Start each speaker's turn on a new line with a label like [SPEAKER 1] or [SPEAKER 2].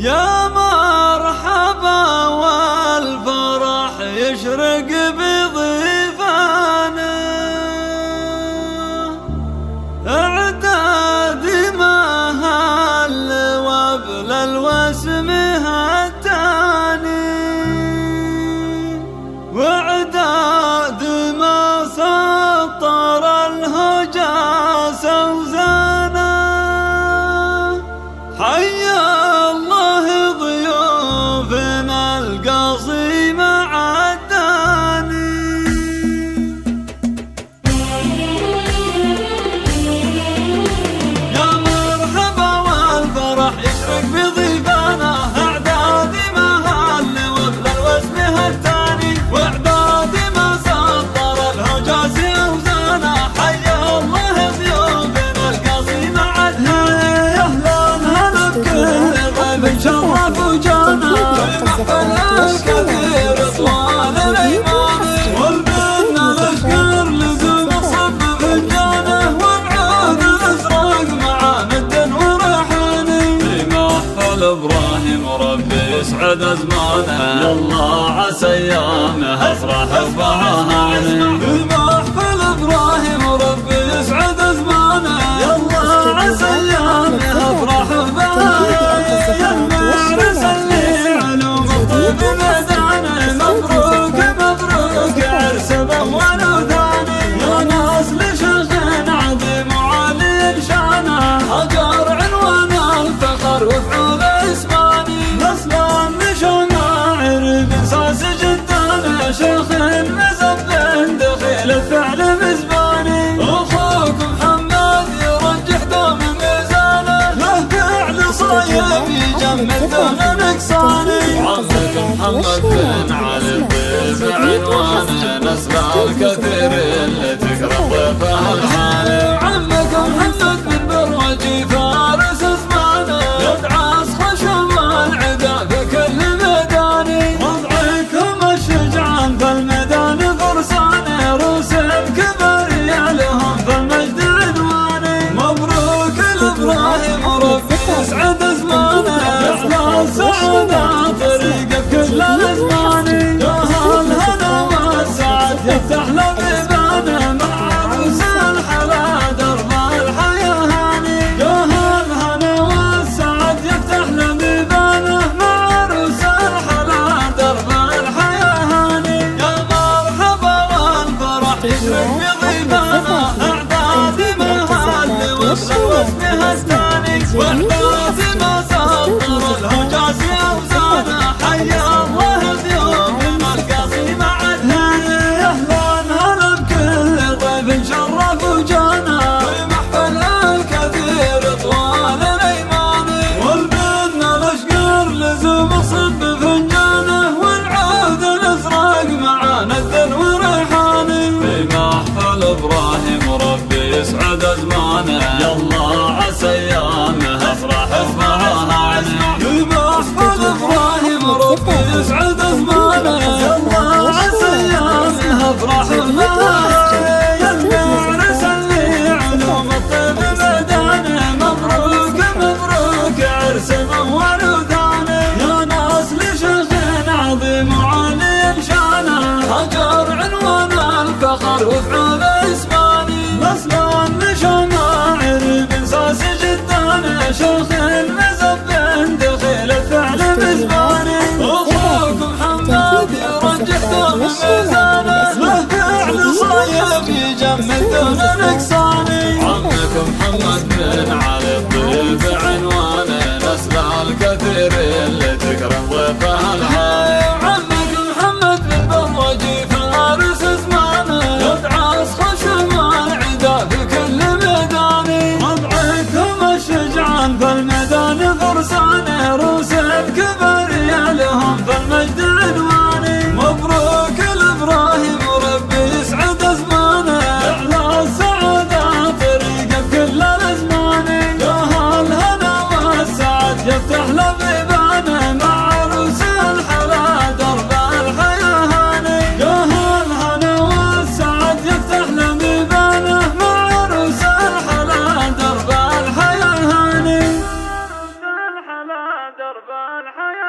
[SPEAKER 1] يا مرحبا والفرح يشرق بضيفانه، اعداد ما هل وابل الوسم هتاني، واعداد ما سطر الهجاس وزانه. حيا الله ضيوفنا القصيم عداني. يا مرحبا والفرح يشرق بضيفانا، اعداد ما هل وابل الوسم هتاني، واعداد ما سطر الهجاس اوزانا. حيا الله ضيوفنا القصيم عداني. شرف وجانا المحفل الكثير طوال الايمان، والبنا الاشقر لزوم صب فنجانه، والعود الازرق مع مد وريحاني. في محفل ابراهيم ربي يسعد ازمانه، يالله عسى ايامه افرح بهاني. في محفل ابراهيم ربي يسعد ازمانه، يالله عسى ايامه افرح بهاني. مبروك مبروك عرس اول وثاني، يا ناس لشيخ عظيم وعالي شانه، هجر عنوان الفخر وفعول اسماني. نصلا لشماعر بنساس جدانه، شيخ مزبن دخيل الفعل مزباني. اخوك محمد يرجح دوم ميزانه، له فعل صايب يجمد دون نقصاني. عمك محمد بن علي الطيب عنوانه، نسل الكثير اللي تكرم ضيفه الحالي. عمك محمد بن بروجي فارس زمانه، يدعس خشم العدا في كل ميداني. وضعكم الشجعان في الميدان فرسانه، روس الكبر يعلهم في المجد عنواني. مبروك لابراهيم ربي يسعد زمانه، يحلى السعاده طريقه بكل الازمان. يا هالهنا والسعد يفتح له بيبانه، مع عروس الحلا درب الحياه هاني. يا هالهنا والسعد يفتح له بيبانه، مع عروس الحلا درب الحياه هاني. يا مرحبا والفرح يشرق بضيفانه، اعداد ما هل وابل الوسم هتاني، واعداد ما سطر الهجاس اوزانه. حيا الله ضيوفنا القصيم عداني. اهلا هلا بكل ضيف شرف وجانا، والمحفل الكثير طوال الايمان، والبنا الاشقر لزوم صب فنجانه، والعود الازرق مع ند وريحاني. في محفل ابراهيم ربي يسعد ازمانه، يالله عسى ايامه افرح بهاني. في محفل ابراهيم ربي يسعد ازمانه، يالله عسى ايامه افرح بهاني. المعرس اللي علوم الطيب ميدانه، مبروك مبروك عرس اول وثاني. يا ناس لشيخ عظيم وعالي شانه، هجر عنوان الفخر وفعول اسماني. نصلا لشماعر بنساس جدانه، شيخ مزبن دخيل الفعل مزباني. اخوك محمد يرجح دوم ميزانه، له فعل صايب يجمد دون نقصاني. عمك محمد بن علي الطيب عنوانه، نسل الكثير اللي تكرم ضيفه الحالي. عمك محمد بن بروجي فارس زمانه، يدعس خشم العدا في كل ميداني. وضعكم الشجعان في الميدان فرسانه، روس الكبر يعلهم في المجد عنواني. مبروك لابراهيم ربي يسعد ازمانه، يعلى السعاده طريقه بكل الازمان. يا هالهنا والسعد يفتح له بيبانه، مع عروس الحلا درب الحياه هاني. يا هالهنا والسعد يفتح له بيبانه، مع عروس الحلا درب الحياه هاني. درب الحياة